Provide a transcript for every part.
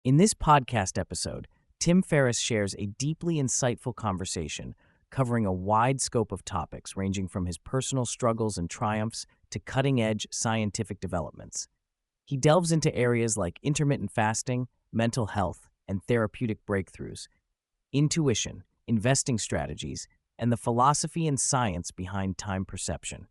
In this podcast episode, Tim Ferriss shares a deeply insightful conversation covering a wide scope of topics ranging from his personal struggles and triumphs to cutting-edge scientific developments. He delves into areas like intermittent fasting, mental health, and therapeutic breakthroughs, intuition, investing strategies, and the philosophy and science behind time perception.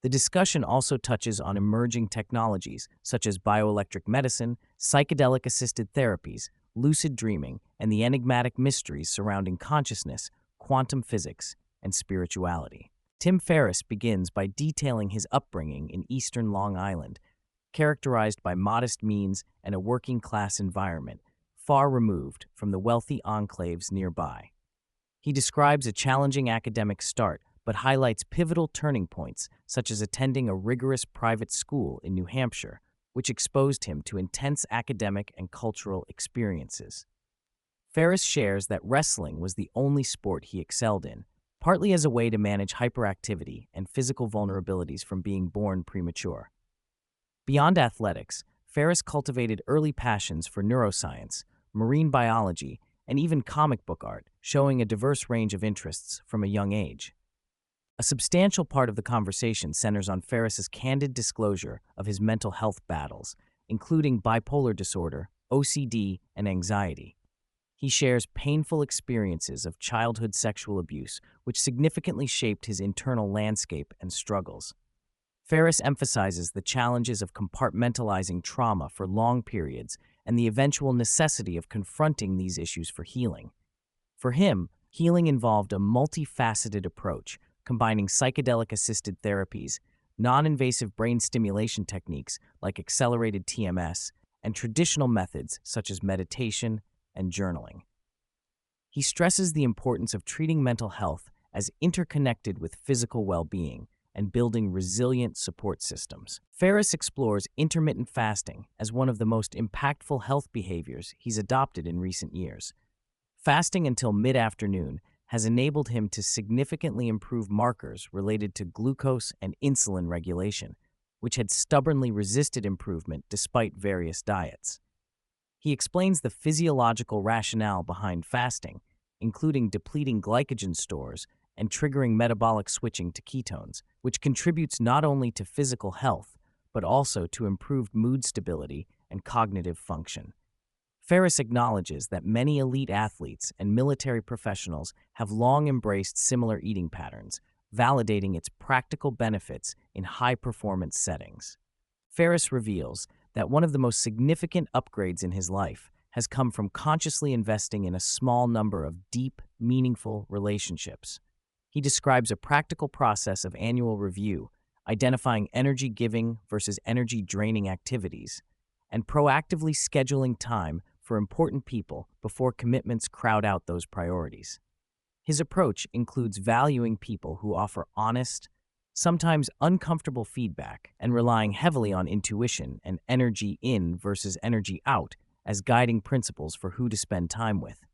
The discussion also touches on emerging technologies such as bioelectric medicine, psychedelic-assisted therapies, lucid dreaming, and the enigmatic mysteries surrounding consciousness, quantum physics, and spirituality. Tim Ferriss begins by detailing his upbringing in eastern Long Island, characterized by modest means and a working-class environment, far removed from the wealthy enclaves nearby. He describes a challenging academic start, but highlights pivotal turning points, such as attending a rigorous private school in New Hampshire, which exposed him to intense academic and cultural experiences. Ferriss shares that wrestling was the only sport he excelled in, partly as a way to manage hyperactivity and physical vulnerabilities from being born premature. Beyond athletics, Ferriss cultivated early passions for neuroscience, marine biology, and even comic book art, showing a diverse range of interests from a young age. A substantial part of the conversation centers on Ferriss's candid disclosure of his mental health battles, including bipolar disorder, OCD, and anxiety. He shares painful experiences of childhood sexual abuse, which significantly shaped his internal landscape and struggles. Ferriss emphasizes the challenges of compartmentalizing trauma for long periods and the eventual necessity of confronting these issues for healing. For him, healing involved a multifaceted approach, combining psychedelic-assisted therapies, non-invasive brain stimulation techniques like accelerated TMS, and traditional methods such as meditation and journaling. He stresses the importance of treating mental health as interconnected with physical well-being and building resilient support systems. Ferriss explores intermittent fasting as one of the most impactful health behaviors he's adopted in recent years. Fasting until mid-afternoon has enabled him to significantly improve markers related to glucose and insulin regulation, which had stubbornly resisted improvement despite various diets. He explains the physiological rationale behind fasting, including depleting glycogen stores and triggering metabolic switching to ketones, which contributes not only to physical health, but also to improved mood stability and cognitive function. Ferriss acknowledges that many elite athletes and military professionals have long embraced similar eating patterns, validating its practical benefits in high-performance settings. Ferriss reveals that one of the most significant upgrades in his life has come from consciously investing in a small number of deep, meaningful relationships. He describes a practical process of annual review, identifying energy-giving versus energy-draining activities, and proactively scheduling time for important people before commitments crowd out those priorities. His approach includes valuing people who offer honest, sometimes uncomfortable feedback, and relying heavily on intuition and energy in versus energy out as guiding principles for who to spend time with.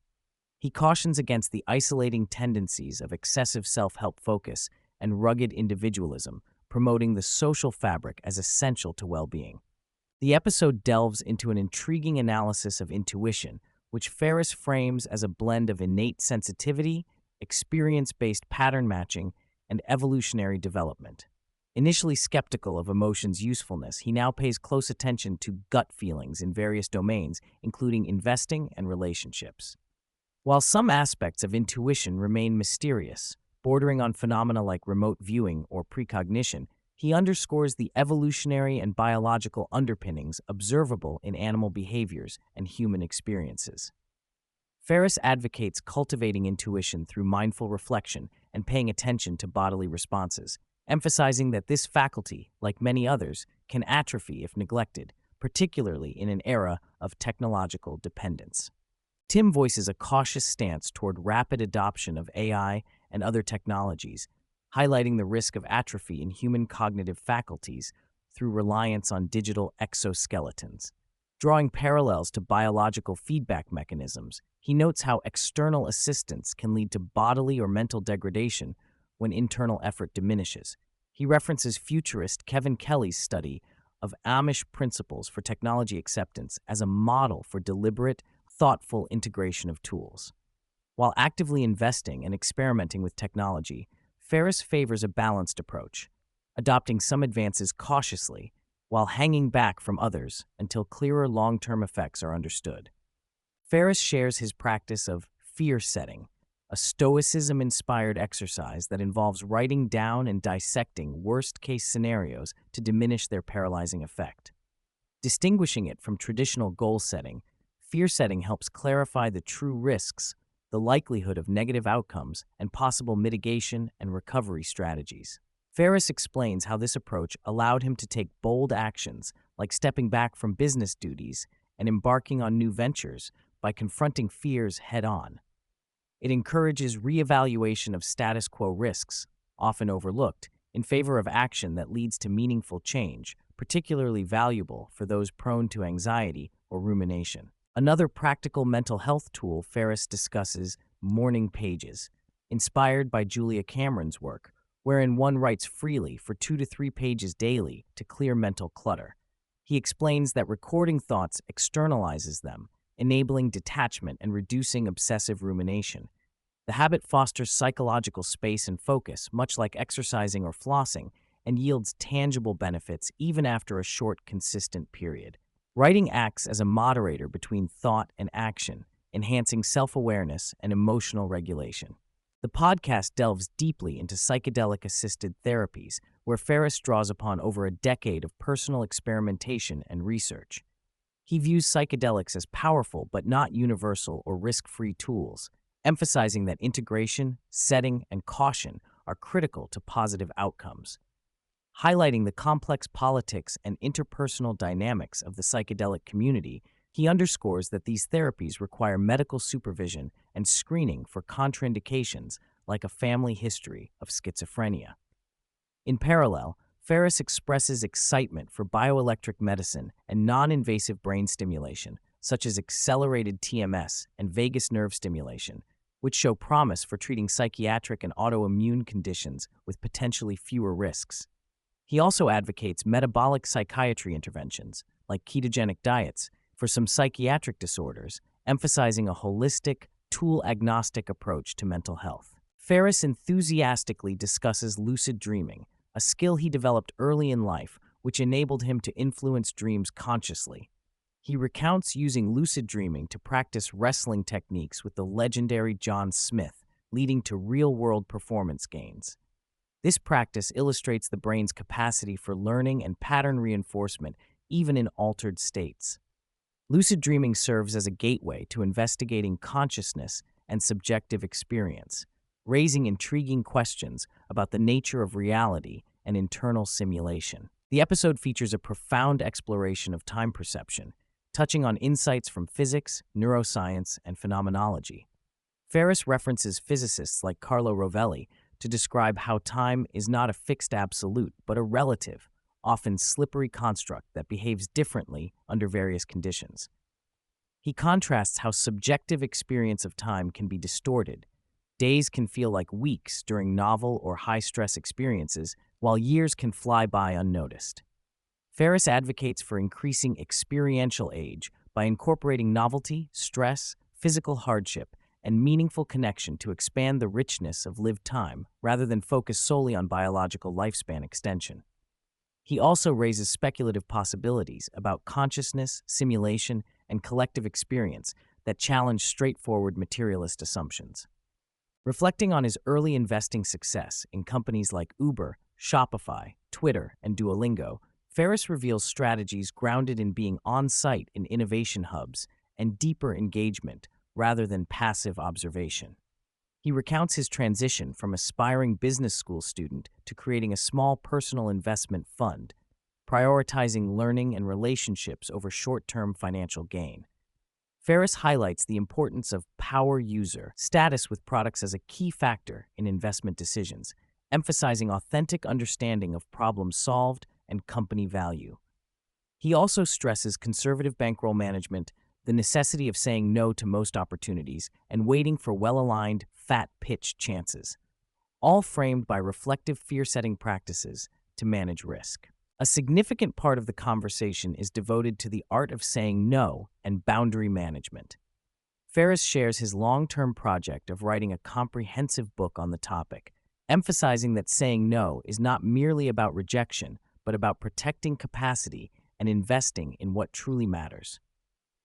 He cautions against the isolating tendencies of excessive self-help focus and rugged individualism, promoting the social fabric as essential to well-being. The episode delves into an intriguing analysis of intuition, which Ferriss frames as a blend of innate sensitivity, experience-based pattern matching, and evolutionary development. Initially skeptical of emotion's usefulness, he now pays close attention to gut feelings in various domains, including investing and relationships. While some aspects of intuition remain mysterious, bordering on phenomena like remote viewing or precognition, he underscores the evolutionary and biological underpinnings observable in animal behaviors and human experiences. Ferriss advocates cultivating intuition through mindful reflection and paying attention to bodily responses, emphasizing that this faculty, like many others, can atrophy if neglected, particularly in an era of technological dependence. Tim voices a cautious stance toward rapid adoption of AI and other technologies, highlighting the risk of atrophy in human cognitive faculties through reliance on digital exoskeletons. Drawing parallels to biological feedback mechanisms, he notes how external assistance can lead to bodily or mental degradation when internal effort diminishes. He references futurist Kevin Kelly's study of Amish principles for technology acceptance as a model for deliberate, thoughtful integration of tools. While actively investing and experimenting with technology, Ferriss favors a balanced approach, adopting some advances cautiously while hanging back from others until clearer long-term effects are understood. Ferriss shares his practice of fear setting, a stoicism-inspired exercise that involves writing down and dissecting worst-case scenarios to diminish their paralyzing effect. Distinguishing it from traditional goal setting, fear setting helps clarify the true risks, the likelihood of negative outcomes, and possible mitigation and recovery strategies. Ferriss explains how this approach allowed him to take bold actions, like stepping back from business duties and embarking on new ventures by confronting fears head-on. It encourages reevaluation of status quo risks, often overlooked, in favor of action that leads to meaningful change, particularly valuable for those prone to anxiety or rumination. Another practical mental health tool Ferriss discusses, morning pages, inspired by Julia Cameron's work, wherein one writes freely for 2 to 3 pages daily to clear mental clutter. He explains that recording thoughts externalizes them, enabling detachment and reducing obsessive rumination. The habit fosters psychological space and focus, much like exercising or flossing, and yields tangible benefits even after a short, consistent period. Writing acts as a moderator between thought and action, enhancing self-awareness and emotional regulation. The podcast delves deeply into psychedelic-assisted therapies, where Ferriss draws upon over a decade of personal experimentation and research. He views psychedelics as powerful but not universal or risk-free tools, emphasizing that integration, setting, and caution are critical to positive outcomes. Highlighting the complex politics and interpersonal dynamics of the psychedelic community, he underscores that these therapies require medical supervision and screening for contraindications like a family history of schizophrenia. In parallel, Ferriss expresses excitement for bioelectric medicine and non-invasive brain stimulation, such as accelerated TMS and vagus nerve stimulation, which show promise for treating psychiatric and autoimmune conditions with potentially fewer risks. He also advocates metabolic psychiatry interventions, like ketogenic diets, for some psychiatric disorders, emphasizing a holistic, tool-agnostic approach to mental health. Ferriss enthusiastically discusses lucid dreaming, a skill he developed early in life, which enabled him to influence dreams consciously. He recounts using lucid dreaming to practice wrestling techniques with the legendary John Smith, leading to real-world performance gains. This practice illustrates the brain's capacity for learning and pattern reinforcement even in altered states. Lucid dreaming serves as a gateway to investigating consciousness and subjective experience, raising intriguing questions about the nature of reality and internal simulation. The episode features a profound exploration of time perception, touching on insights from physics, neuroscience, and phenomenology. Ferriss references physicists like Carlo Rovelli to describe how time is not a fixed absolute, but a relative, often slippery construct that behaves differently under various conditions. He contrasts how subjective experience of time can be distorted. Days can feel like weeks during novel or high-stress experiences, while years can fly by unnoticed. Ferriss advocates for increasing experiential age by incorporating novelty, stress, physical hardship, and meaningful connection to expand the richness of lived time rather than focus solely on biological lifespan extension. He also raises speculative possibilities about consciousness, simulation, and collective experience that challenge straightforward materialist assumptions. Reflecting on his early investing success in companies like Uber, Shopify, Twitter, and Duolingo, Ferriss reveals strategies grounded in being on-site in innovation hubs and deeper engagement rather than passive observation. He recounts his transition from aspiring business school student to creating a small personal investment fund, prioritizing learning and relationships over short-term financial gain. Ferriss highlights the importance of power user status with products as a key factor in investment decisions, emphasizing authentic understanding of problems solved and company value. He also stresses conservative bankroll management, the necessity of saying no to most opportunities, and waiting for well-aligned, fat-pitch chances, all framed by reflective fear-setting practices to manage risk. A significant part of the conversation is devoted to the art of saying no and boundary management. Ferriss shares his long-term project of writing a comprehensive book on the topic, emphasizing that saying no is not merely about rejection, but about protecting capacity and investing in what truly matters.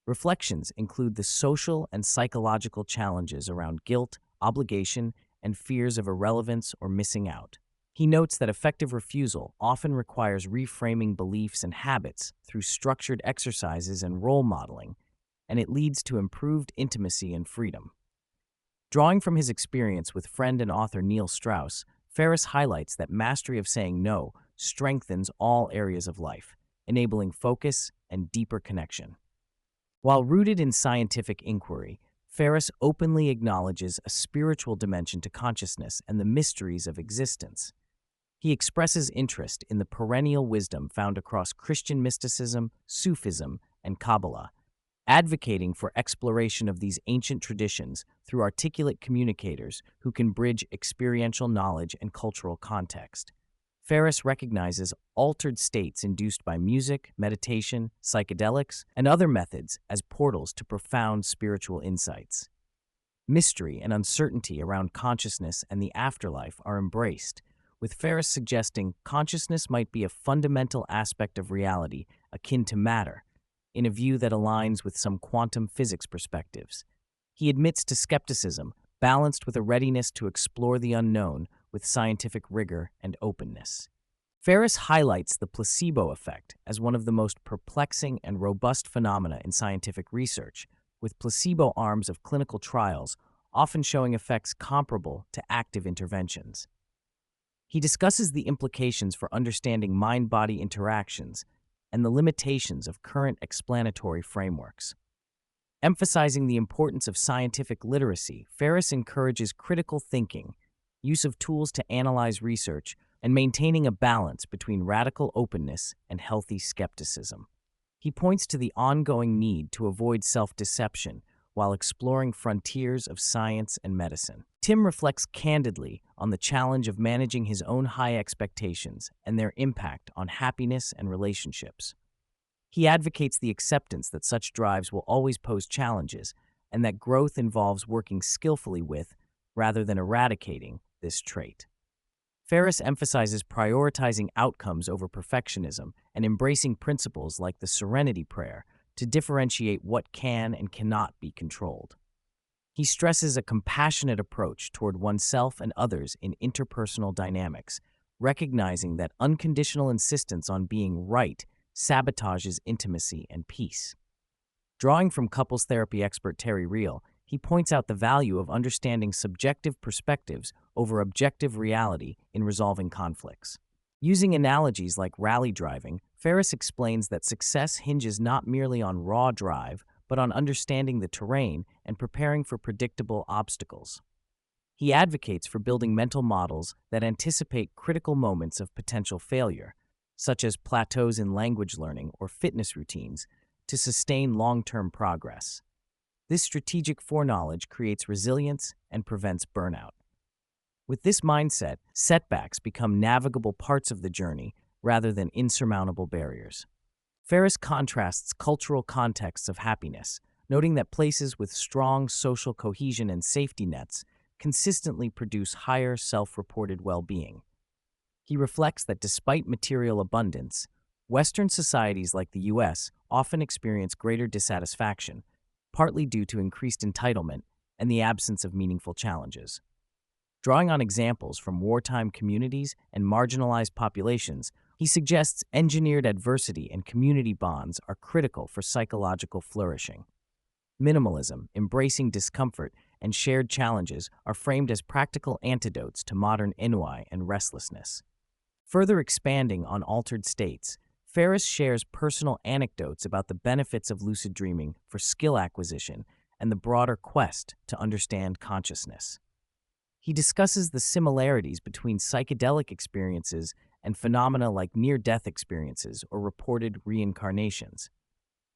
Reflections include the social and psychological challenges around guilt, obligation, and fears of irrelevance or missing out. He notes that effective refusal often requires reframing beliefs and habits through structured exercises and role modeling, and it leads to improved intimacy and freedom. Drawing from his experience with friend and author Neil Strauss, Ferriss highlights that mastery of saying no strengthens all areas of life, enabling focus and deeper connection. While rooted in scientific inquiry, Ferriss openly acknowledges a spiritual dimension to consciousness and the mysteries of existence. He expresses interest in the perennial wisdom found across Christian mysticism, Sufism, and Kabbalah, advocating for exploration of these ancient traditions through articulate communicators who can bridge experiential knowledge and cultural context. Ferriss recognizes altered states induced by music, meditation, psychedelics, and other methods as portals to profound spiritual insights. Mystery and uncertainty around consciousness and the afterlife are embraced, with Ferriss suggesting consciousness might be a fundamental aspect of reality akin to matter, in a view that aligns with some quantum physics perspectives. He admits to skepticism, balanced with a readiness to explore the unknown with scientific rigor and openness. Ferriss highlights the placebo effect as one of the most perplexing and robust phenomena in scientific research, with placebo arms of clinical trials often showing effects comparable to active interventions. He discusses the implications for understanding mind-body interactions and the limitations of current explanatory frameworks. Emphasizing the importance of scientific literacy, Ferriss encourages critical thinking, use of tools to analyze research, and maintaining a balance between radical openness and healthy skepticism. He points to the ongoing need to avoid self-deception while exploring frontiers of science and medicine. Tim reflects candidly on the challenge of managing his own high expectations and their impact on happiness and relationships. He advocates the acceptance that such drives will always pose challenges and that growth involves working skillfully with, rather than eradicating, this trait. Ferriss emphasizes prioritizing outcomes over perfectionism and embracing principles like the serenity prayer to differentiate what can and cannot be controlled. He stresses a compassionate approach toward oneself and others in interpersonal dynamics, recognizing that unconditional insistence on being right sabotages intimacy and peace. Drawing from couples therapy expert Terry Real, he points out the value of understanding subjective perspectives over objective reality in resolving conflicts. Using analogies like rally driving, Ferriss explains that success hinges not merely on raw drive, but on understanding the terrain and preparing for predictable obstacles. He advocates for building mental models that anticipate critical moments of potential failure, such as plateaus in language learning or fitness routines, to sustain long-term progress. This strategic foreknowledge creates resilience and prevents burnout. With this mindset, setbacks become navigable parts of the journey rather than insurmountable barriers. Ferriss contrasts cultural contexts of happiness, noting that places with strong social cohesion and safety nets consistently produce higher self-reported well-being. He reflects that despite material abundance, Western societies like the U.S. often experience greater dissatisfaction, partly due to increased entitlement and the absence of meaningful challenges. Drawing on examples from wartime communities and marginalized populations, he suggests engineered adversity and community bonds are critical for psychological flourishing. Minimalism, embracing discomfort, and shared challenges are framed as practical antidotes to modern ennui and restlessness. Further expanding on altered states, Ferriss shares personal anecdotes about the benefits of lucid dreaming for skill acquisition and the broader quest to understand consciousness. He discusses the similarities between psychedelic experiences and phenomena like near-death experiences or reported reincarnations.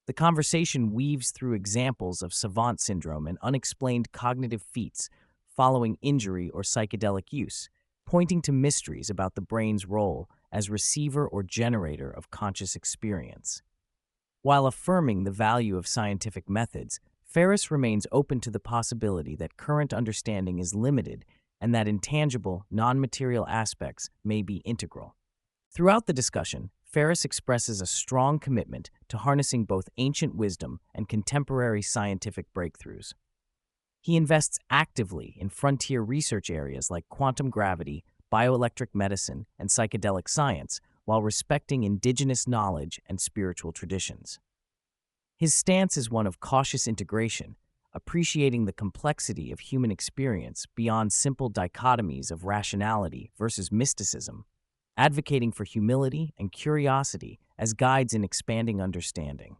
The conversation weaves through examples of savant syndrome and unexplained cognitive feats following injury or psychedelic use, pointing to mysteries about the brain's role as receiver or generator of conscious experience. While affirming the value of scientific methods, Ferriss remains open to the possibility that current understanding is limited and that intangible, non-material aspects may be integral. Throughout the discussion, Ferriss expresses a strong commitment to harnessing both ancient wisdom and contemporary scientific breakthroughs. He invests actively in frontier research areas like quantum gravity, bioelectric medicine, and psychedelic science, while respecting indigenous knowledge and spiritual traditions. His stance is one of cautious integration, appreciating the complexity of human experience beyond simple dichotomies of rationality versus mysticism, advocating for humility and curiosity as guides in expanding understanding.